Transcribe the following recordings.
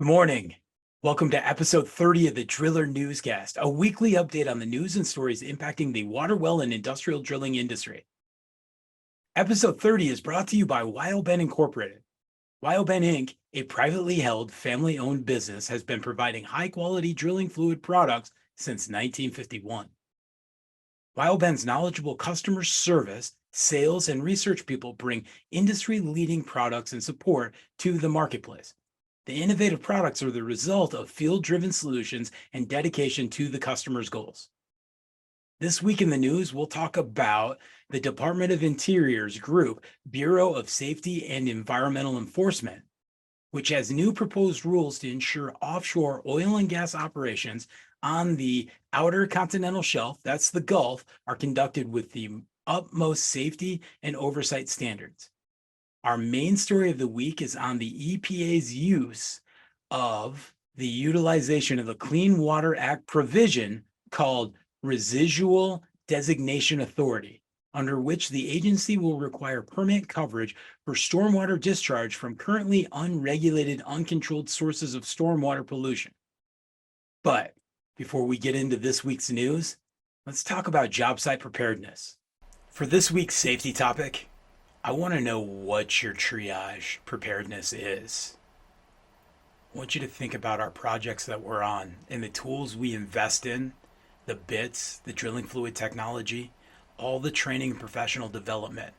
Good morning. Welcome to episode 30 of the Driller Newscast, a weekly update on the news and stories impacting the water well and industrial drilling industry. Episode 30 is brought to you by Wildben Incorporated. Wildben Inc., a privately held, family owned business, has been providing high quality drilling fluid products since 1951. Wildben's knowledgeable customer service, sales, and research people bring industry leading products and support to the marketplace. The innovative products are the result of field-driven solutions and dedication to the customer's goals. This week in the news, we'll talk about the Department of Interior's group, Bureau of Safety and Environmental Enforcement, which has new proposed rules to ensure offshore oil and gas operations on the outer continental shelf, that's the Gulf, are conducted with the utmost safety and oversight standards. Our main story of the week is on the EPA's use of the utilization of the Clean Water Act provision called Residual Designation Authority, under which the agency will require permit coverage for stormwater discharge from currently unregulated, uncontrolled sources of stormwater pollution. But before we get into this week's news, let's talk about job site preparedness. For this week's safety topic, I want to know what your triage preparedness is. I want you to think about our projects that we're on and the tools we invest in, the bits, the drilling fluid technology, all the training and professional development.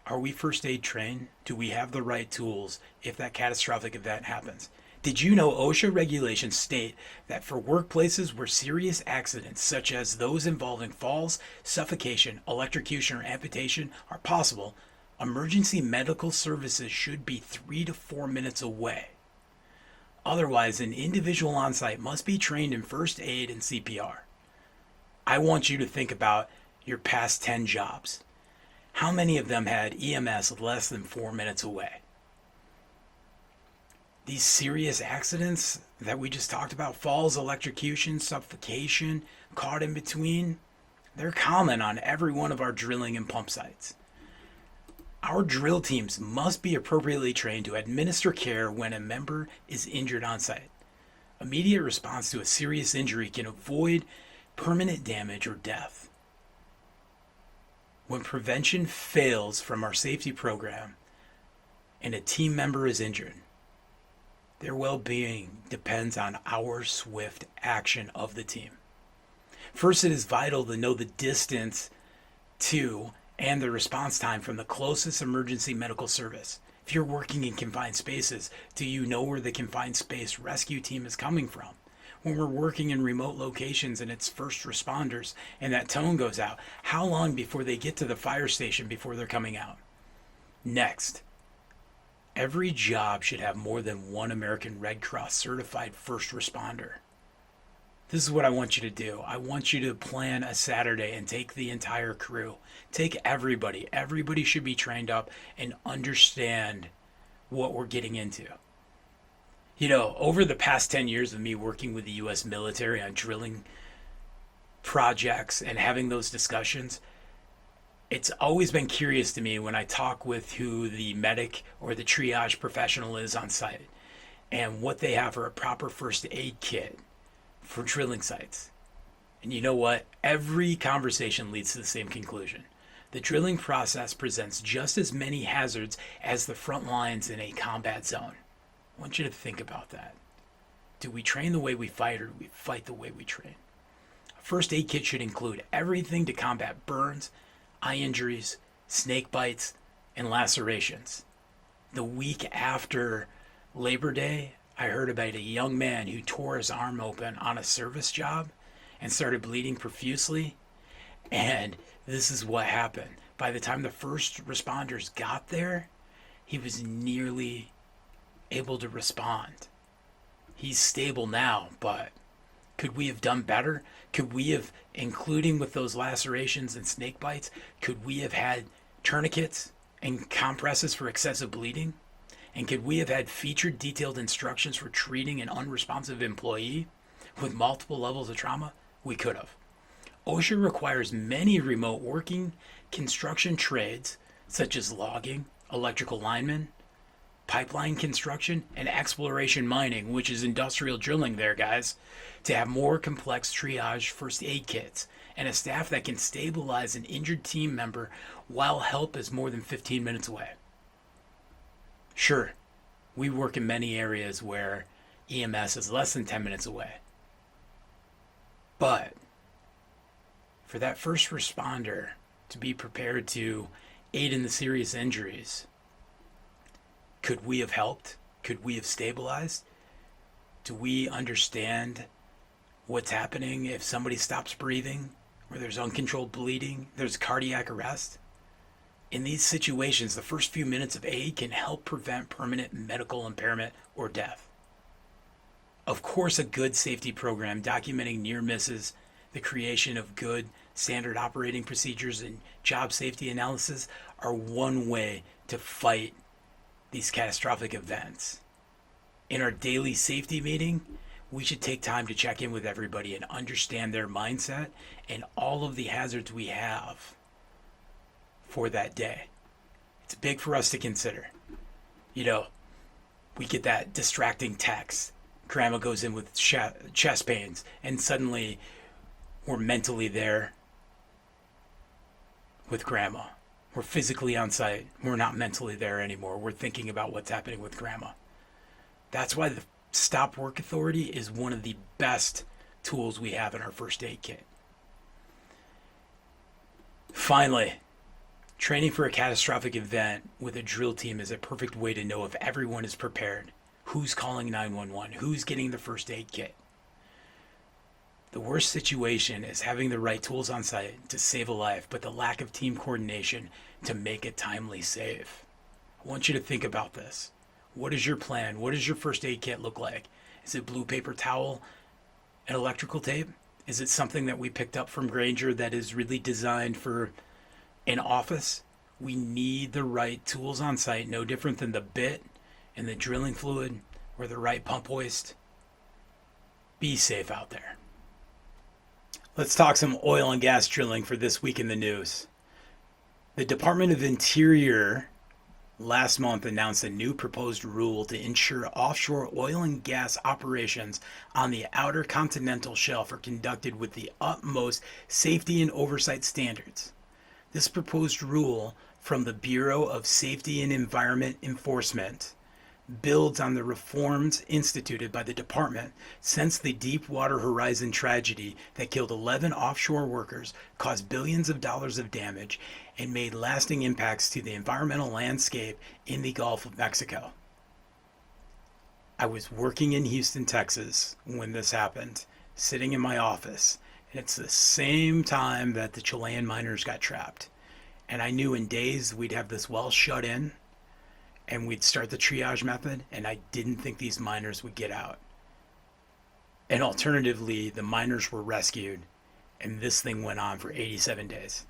Are we first aid trained? Do we have the right tools if that catastrophic event happens? Did you know OSHA regulations state that for workplaces where serious accidents, such as those involving falls, suffocation, electrocution, or amputation, are possible, emergency medical services should be 3 to 4 minutes away? Otherwise, an individual on site must be trained in first aid and CPR. I want you to think about your past 10 jobs. How many of them had EMS less than 4 minutes away? These serious accidents that we just talked about, falls, electrocution, suffocation, caught in between, they're common on every one of our drilling and pump sites. Our drill teams must be appropriately trained to administer care when a member is injured on site. Immediate response to a serious injury can avoid permanent damage or death. When prevention fails from our safety program and a team member is injured, their well-being depends on our swift action of the team. First, it is vital to know the distance to and the response time from the closest emergency medical service. If you're working in confined spaces, do you know where the confined space rescue team is coming from? When we're working in remote locations and it's first responders and that tone goes out, how long before they get to the fire station before they're coming out? Next, every job should have more than one American Red Cross certified first responder. This is what I want you to do. I want you to plan a Saturday and take the entire crew. Take everybody. Everybody should be trained up and understand what we're getting into. You know, over the past 10 years of me working with the U.S. military on drilling projects and having those discussions, it's always been curious to me when I talk with who the medic or the triage professional is on site and what they have for a proper first aid kit for drilling sites. And you know what? Every conversation leads to the same conclusion. The drilling process presents just as many hazards as the front lines in a combat zone. I want you to think about that. Do we train the way we fight, or do we fight the way we train? A first aid kit should include everything to combat burns, eye injuries, snake bites, and lacerations. The week after Labor Day, I heard about a young man who tore his arm open on a service job and started bleeding profusely. And this is what happened. By the time the first responders got there, he was nearly able to respond. He's stable now, but could we have done better? Could we have, including with those lacerations and snake bites, could we have had tourniquets and compresses for excessive bleeding? And could we have had featured detailed instructions for treating an unresponsive employee with multiple levels of trauma? We could have. OSHA requires many remote working construction trades, such as logging, electrical linemen, pipeline construction, and exploration mining, which is industrial drilling there, guys, to have more complex triage first aid kits and a staff that can stabilize an injured team member while help is more than 15 minutes away. Sure, we work in many areas where EMS is less than 10 minutes away. But for that first responder to be prepared to aid in the serious injuries, could we have helped? Could we have stabilized? Do we understand what's happening if somebody stops breathing, or there's uncontrolled bleeding, there's cardiac arrest? In these situations, the first few minutes of aid can help prevent permanent medical impairment or death. Of course, a good safety program documenting near misses, the creation of good standard operating procedures, and job safety analysis are one way to fight these catastrophic events. In our daily safety meeting, we should take time to check in with everybody and understand their mindset and all of the hazards we have for that day. It's big for us to consider. You know, we get that distracting text. Grandma goes in with chest pains, and suddenly we're mentally there with grandma. We're physically on site. We're not mentally there anymore. We're thinking about what's happening with grandma. That's why the Stop Work Authority is one of the best tools we have in our first aid kit. Finally, training for a catastrophic event with a drill team is a perfect way to know if everyone is prepared, who's calling 911, who's getting the first aid kit. The worst situation is having the right tools on site to save a life, but the lack of team coordination to make a timely save. I want you to think about this. What is your plan? What does your first aid kit look like? Is it blue paper towel and electrical tape? Is it something that we picked up from Granger that is really designed for an office? We need the right tools on site, no different than the bit and the drilling fluid or the right pump hoist. Be safe out there. Let's talk some oil and gas drilling for this week in the news. The Department of Interior last month announced a new proposed rule to ensure offshore oil and gas operations on the outer continental shelf are conducted with the utmost safety and oversight standards. This proposed rule from the Bureau of Safety and Environment Enforcement builds on the reforms instituted by the department since the Deepwater Horizon tragedy that killed 11 offshore workers, caused billions of dollars of damage, and made lasting impacts to the environmental landscape in the Gulf of Mexico. I was working in Houston, Texas when this happened, sitting in my office, and it's the same time that the Chilean miners got trapped. And I knew in days we'd have this well shut in, and we'd start the triage method, and I didn't think these miners would get out. And alternatively, the miners were rescued, and this thing went on for 87 days.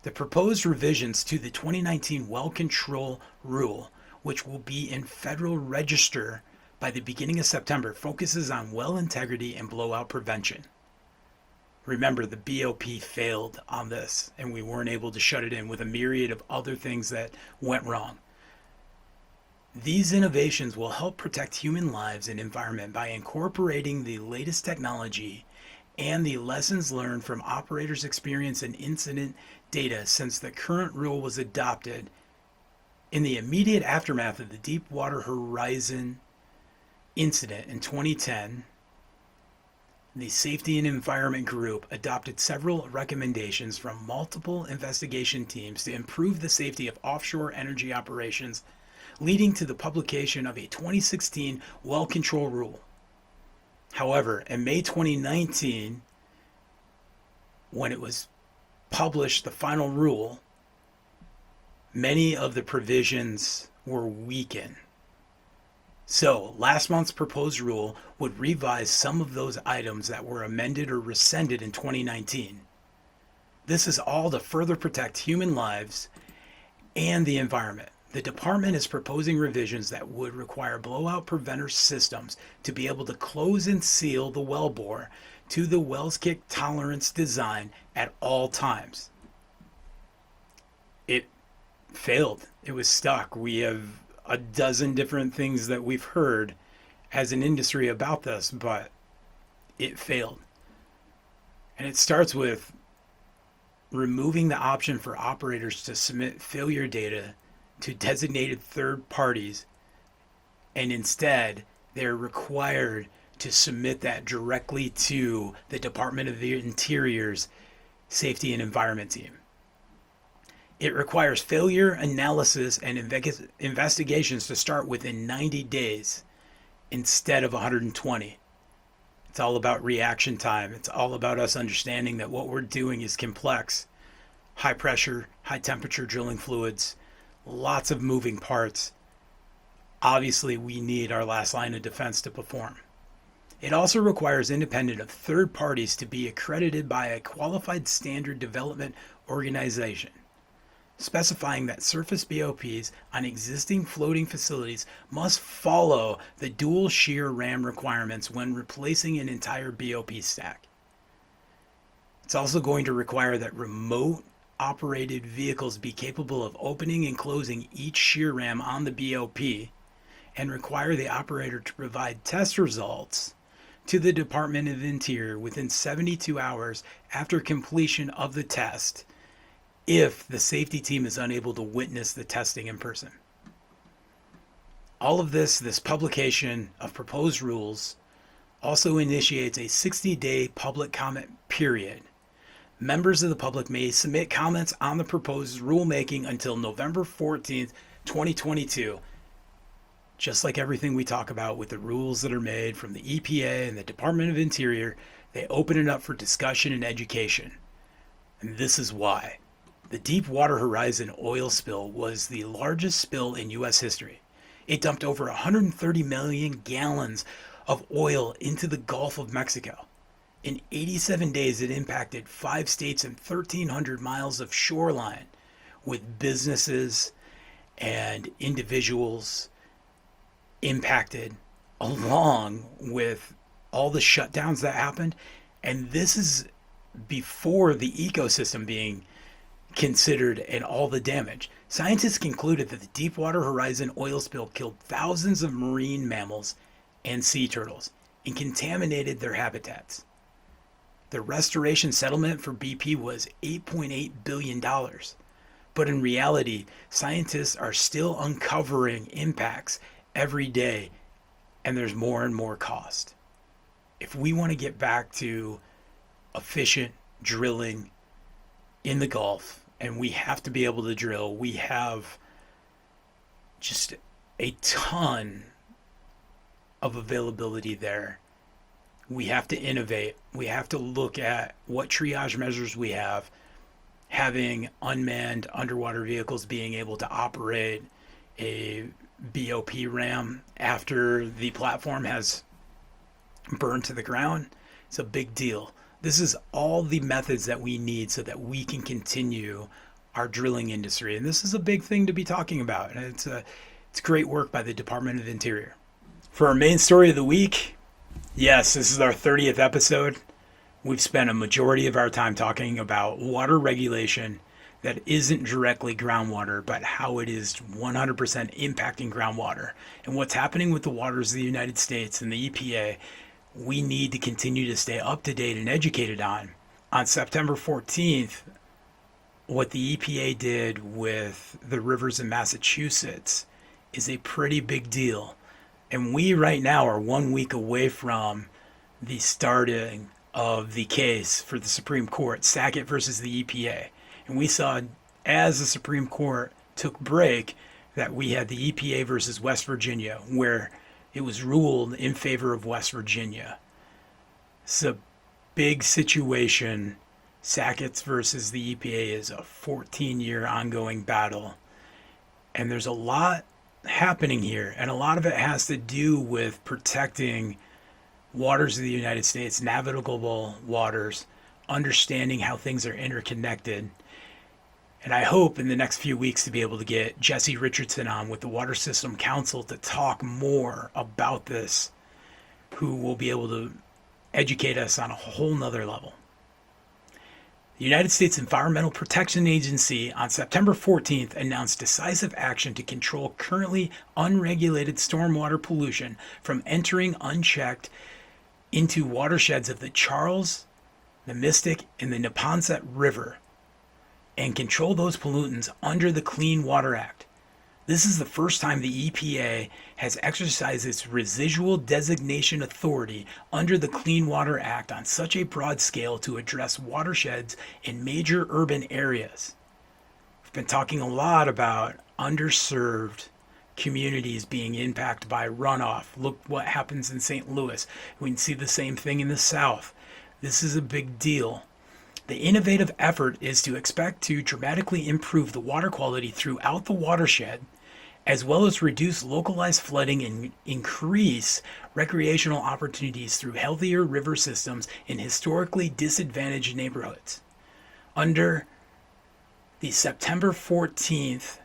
The proposed revisions to the 2019 Well Control Rule, which will be in Federal Register by the beginning of September, focuses on well integrity and blowout prevention. Remember, the BOP failed on this, and we weren't able to shut it in with a myriad of other things that went wrong. These innovations will help protect human lives and environment by incorporating the latest technology and the lessons learned from operators' experience and incident data since the current rule was adopted in the immediate aftermath of the Deepwater Horizon incident in 2010. The Safety and Environment Group adopted several recommendations from multiple investigation teams to improve the safety of offshore energy operations, leading to the publication of a 2016 Well Control Rule. However, in May 2019, when it was published, the final rule, many of the provisions were weakened. So, last month's proposed rule would revise some of those items that were amended or rescinded in 2019. This is all to further protect human lives and the environment. The department is proposing revisions that would require blowout preventer systems to be able to close and seal the wellbore to the well's kick tolerance design at all times. It failed. It was stuck. We have a dozen different things that we've heard as an industry about this, but it failed. And it starts with removing the option for operators to submit failure data to designated third parties, and instead they're required to submit that directly to the Department of the Interior's Safety and Environment team. It requires failure analysis and investigations to start within 90 days instead of 120. It's all about reaction time. It's all about us understanding that what we're doing is complex. High pressure, high temperature drilling fluids, lots of moving parts. Obviously, we need our last line of defense to perform. It also requires independent of third parties to be accredited by a qualified standard development organization, specifying that surface BOPs on existing floating facilities must follow the dual shear ram requirements when replacing an entire BOP stack. It's also going to require that remote operated vehicles be capable of opening and closing each shear ram on the BOP, and require the operator to provide test results to the Department of Interior within 72 hours after completion of the test if the safety team is unable to witness the testing in person. All of this publication of proposed rules also initiates a 60-day public comment period. Members of the public may submit comments on the proposed rulemaking until November 14th, 2022. Just like everything we talk about with the rules that are made from the EPA and the Department of Interior, they open it up for discussion and education. And this is why. The Deepwater Horizon oil spill was the largest spill in U.S. history. It dumped over 130 million gallons of oil into the Gulf of Mexico. In 87 days, it impacted 5 states and 1,300 miles of shoreline, with businesses and individuals impacted, along with all the shutdowns that happened. And this is before the ecosystem being considered and all the damage. Scientists concluded that the Deepwater Horizon oil spill killed thousands of marine mammals and sea turtles and contaminated their habitats. The restoration settlement for BP was $8.8 billion. But in reality, scientists are still uncovering impacts every day, and there's more and more cost. If we want to get back to efficient drilling in the Gulf, and we have to be able to drill, we have just a ton of availability there. We have to innovate. We have to look at what triage measures we have. Having unmanned underwater vehicles being able to operate a BOP ram after the platform has burned to the ground, it's a big deal. This is all the methods that we need so that we can continue our drilling industry. And this is a big thing to be talking about. And it's great work by the Department of Interior. For our main story of the week, yes, this is our 30th episode. We've spent a majority of our time talking about water regulation that isn't directly groundwater, but how it is 100% impacting groundwater. And what's happening with the waters of the United States and the EPA, we need to continue to stay up to date and educated on. On September 14th, what the EPA did with the rivers in Massachusetts is a pretty big deal. And we right now are 1 week away from the starting of the case for the Supreme Court, Sackett versus the EPA. And we saw as the Supreme Court took break that we had the EPA versus West Virginia, where it was ruled in favor of West Virginia. It's a big situation. Sackett versus the EPA is a 14-year ongoing battle. And there's a lot happening here. And a lot of it has to do with protecting waters of the United States, navigable waters, understanding how things are interconnected. And I hope in the next few weeks to be able to get Jesse Richardson on with the Water System Council to talk more about this, who will be able to educate us on a whole nother level. The United States Environmental Protection Agency on September 14th announced decisive action to control currently unregulated stormwater pollution from entering unchecked into watersheds of the Charles, the Mystic, and the Neponset River, and control those pollutants under the Clean Water Act. This is the first time the EPA has exercised its residual designation authority under the Clean Water Act on such a broad scale to address watersheds in major urban areas. We've been talking a lot about underserved communities being impacted by runoff. Look what happens in St. Louis. We can see the same thing in the South. This is a big deal. The innovative effort is to expect to dramatically improve the water quality throughout the watershed, as well as reduce localized flooding and increase recreational opportunities through healthier river systems in historically disadvantaged neighborhoods. Under the September 14th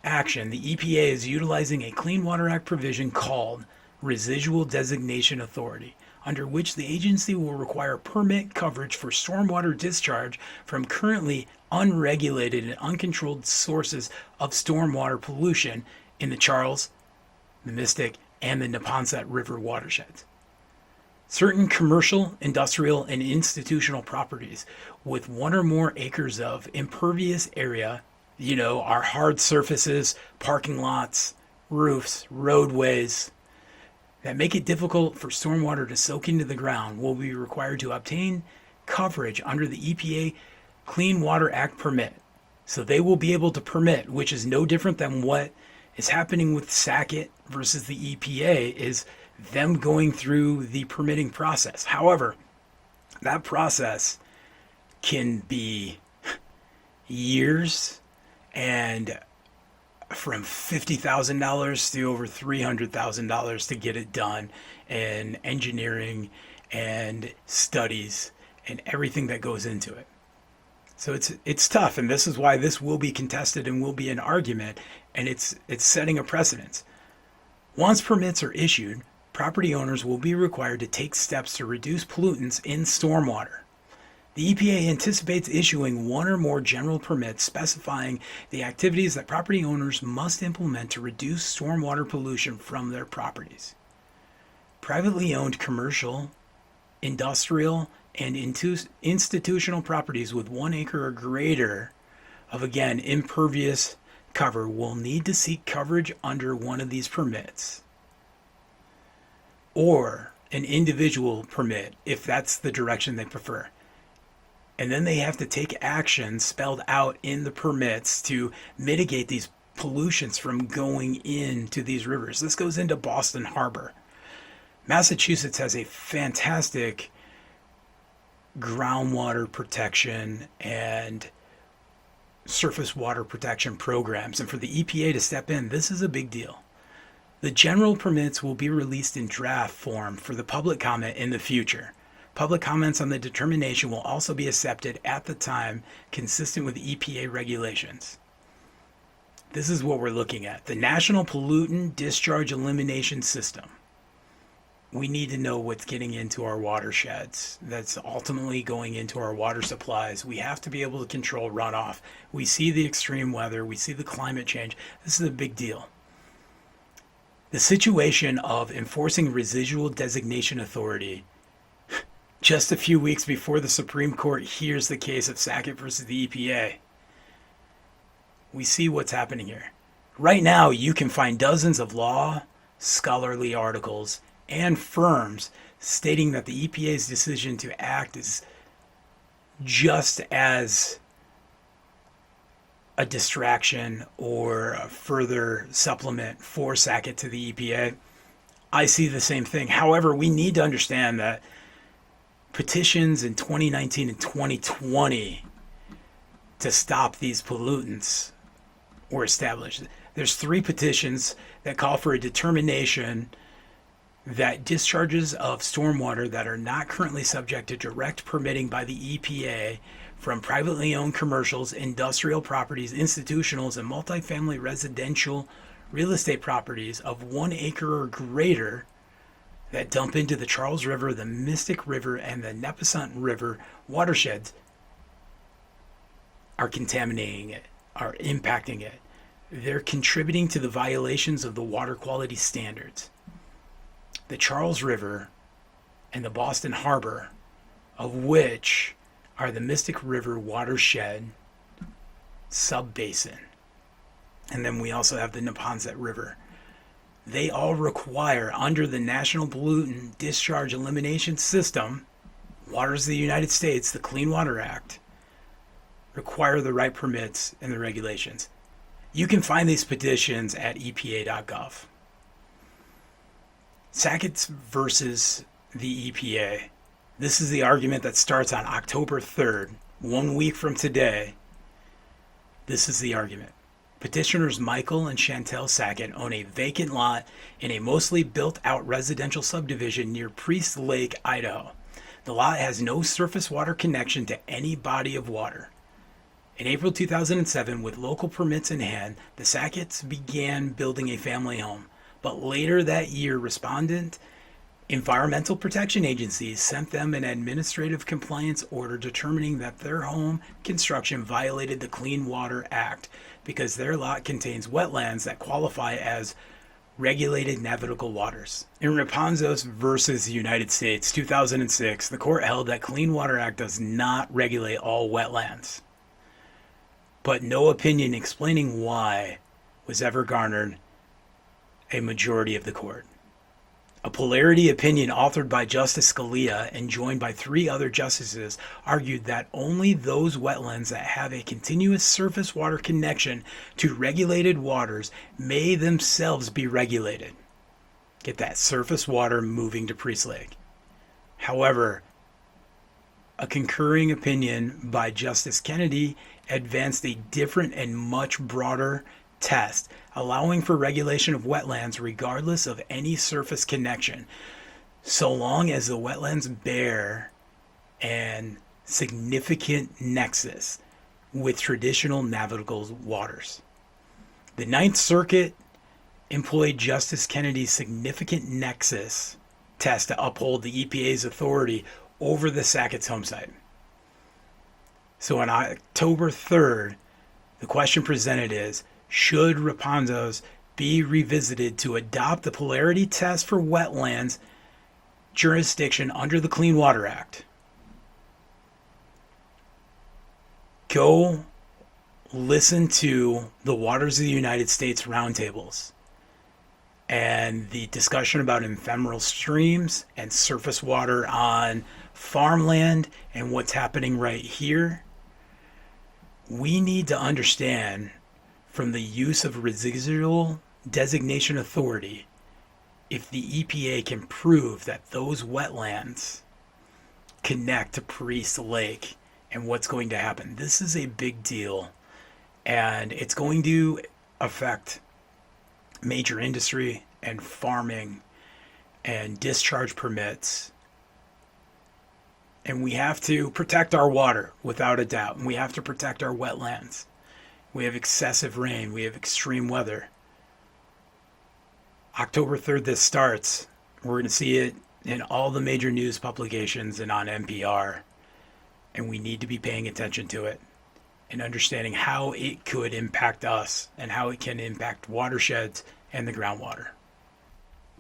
action, the EPA is utilizing a Clean Water Act provision called Residual Designation Authority, under which the agency will require permit coverage for stormwater discharge from currently unregulated and uncontrolled sources of stormwater pollution in the Charles, the Mystic, and the Neponset River watersheds. Certain commercial, industrial, and institutional properties with one or more acres of impervious area, our hard surfaces, parking lots, roofs, roadways, that make it difficult for stormwater to soak into the ground will be required to obtain coverage under the EPA Clean Water Act permit. So they will be able to permit, which is no different than what is happening with Sackett versus the EPA, is them going through the permitting process. However, that process can be years and from $50,000 to over $300,000 to get it done, and engineering and studies and everything that goes into it. So it's tough, and this is why this will be contested and will be an argument, and it's setting a precedence. Once permits are issued, property owners will be required to take steps to reduce pollutants in stormwater. The EPA anticipates issuing one or more general permits specifying the activities that property owners must implement to reduce stormwater pollution from their properties. Privately owned commercial, industrial, and institutional properties with 1 acre or greater of, again, impervious cover will need to seek coverage under one of these permits, or an individual permit if that's the direction they prefer. And then they have to take action spelled out in the permits to mitigate these pollutions from going into these rivers. This goes into Boston Harbor. Massachusetts has a fantastic groundwater protection and surface water protection programs. And for the EPA to step in, this is a big deal. The general permits will be released in draft form for the public comment in the future. Public comments on the determination will also be accepted at the time, consistent with EPA regulations. This is what we're looking at. The National Pollutant Discharge Elimination System. We need to know what's getting into our watersheds. That's ultimately going into our water supplies. We have to be able to control runoff. We see the extreme weather. We see the climate change. This is a big deal. The situation of enforcing residual designation authority just a few weeks before the Supreme Court hears the case of Sackett versus the EPA. We see what's happening here. Right now, you can find dozens of law, scholarly articles, and firms stating that the EPA's decision to act is just as a distraction or a further supplement for Sackett to the EPA. I see the same thing. However, we need to understand that petitions in 2019 and 2020 to stop these pollutants were established. There's 3 petitions that call for a determination that discharges of stormwater that are not currently subject to direct permitting by the EPA from privately owned commercials, industrial properties, institutionals, and multifamily residential real estate properties of 1 acre or greater that dump into the Charles River, the Mystic River, and the Neponset River watersheds are contaminating it, are impacting it. They're contributing to the violations of the water quality standards. The Charles River and the Boston Harbor, of which are the Mystic River watershed sub-basin. And then we also have the Neponset River. They all require, under the National Pollutant Discharge Elimination System, Waters of the United States, the Clean Water Act, require the right permits and the regulations. You can find these petitions at EPA.gov. Sackett versus the EPA. This is the argument that starts on October 3rd, 1 week from today. This is the argument. Petitioners Michael and Chantel Sackett own a vacant lot in a mostly built-out residential subdivision near Priest Lake, Idaho. The lot has no surface water connection to any body of water. In April 2007, with local permits in hand, the Sacketts began building a family home. But later that year, respondent environmental protection agencies sent them an administrative compliance order determining that their home construction violated the Clean Water Act because their lot contains wetlands that qualify as regulated navigable waters. In Raponzos versus the United States, 2006, the court held that Clean Water Act does not regulate all wetlands. But no opinion explaining why was ever garnered a majority of the court. A plurality opinion authored by Justice Scalia and joined by 3 other justices argued that only those wetlands that have a continuous surface water connection to regulated waters may themselves be regulated. Get that, surface water moving to Priest Lake. However, a concurring opinion by Justice Kennedy advanced a different and much broader test, allowing for regulation of wetlands regardless of any surface connection, so long as the wetlands bear an significant nexus with traditional navigable waters. The Ninth Circuit employed Justice Kennedy's significant nexus test to uphold the EPA's authority over the Sackett's home site. So on October 3rd, the question presented is, should Raponzos be revisited to adopt the polarity test for wetlands jurisdiction under the Clean Water Act? Go listen to the Waters of the United States roundtables and the discussion about ephemeral streams and surface water on farmland and what's happening right here. We need to understand from the use of residual designation authority if the EPA can prove that those wetlands connect to Priest Lake and what's going to happen. This is a big deal, and it's going to affect major industry and farming and discharge permits. And we have to protect our water without a doubt. And we have to protect our wetlands. We have excessive rain. We have extreme weather. October 3rd, this starts. We're going to see it in all the major news publications and on NPR. And we need to be paying attention to it and understanding how it could impact us and how it can impact watersheds and the groundwater.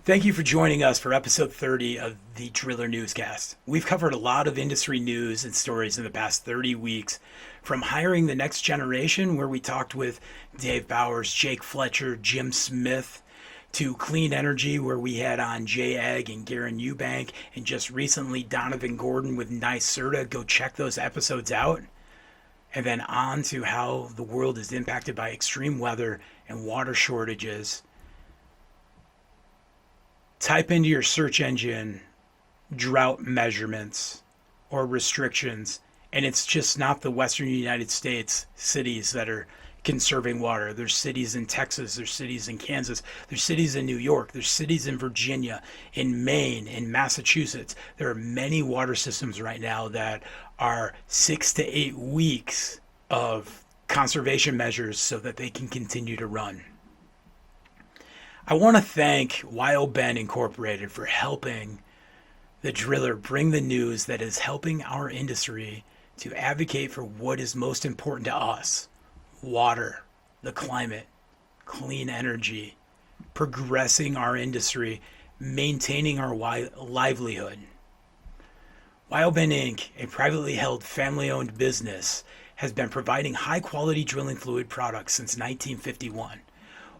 Thank you for joining us for episode 30 of the Driller Newscast. We've covered a lot of industry news and stories in the past 30 weeks, from hiring the next generation, where we talked with Dave Bowers, Jake Fletcher, Jim Smith, to clean energy, where we had on Jay Egg and Garen Eubank, and just recently Donovan Gordon with NYSERDA. Go check those episodes out. And then on to how the world is impacted by extreme weather and water shortages. Type into your search engine drought measurements or restrictions, and it's just not the Western United States cities that are conserving water. There's cities in Texas, there's cities in Kansas, there's cities in New York, there's cities in Virginia, in Maine, in Massachusetts. There are many water systems right now that are 6 to 8 weeks of conservation measures so that they can continue to run. I want to thank Wild Ben Incorporated for helping the Driller bring the news that is helping our industry to advocate for what is most important to us: water, the climate, clean energy, progressing our industry, maintaining our livelihood. Wildben Inc., a privately held family-owned business, has been providing high-quality drilling fluid products since 1951.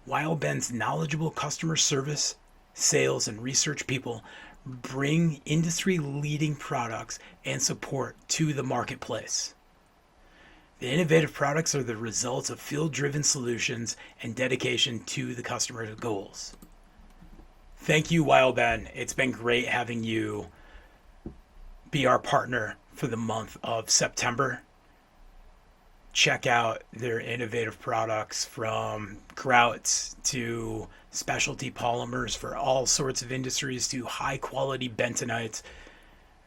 Wildben's knowledgeable customer service, sales, and research people bring industry-leading products and support to the marketplace. The innovative products are the results of field-driven solutions and dedication to the customer's goals. Thank you, Wildben. It's been great having you be our partner for the month of September. Check out their innovative products, from grouts to specialty polymers for all sorts of industries to high quality bentonites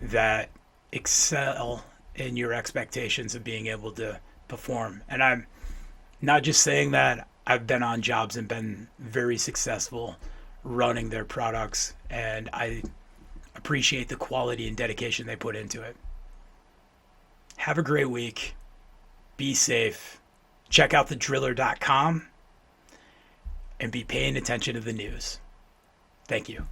that excel in your expectations of being able to perform. And I'm not just saying that. I've been on jobs and been very successful running their products, and I appreciate the quality and dedication they put into it. Have a great week. Be safe. Check out thedriller.com and be paying attention to the news. Thank you.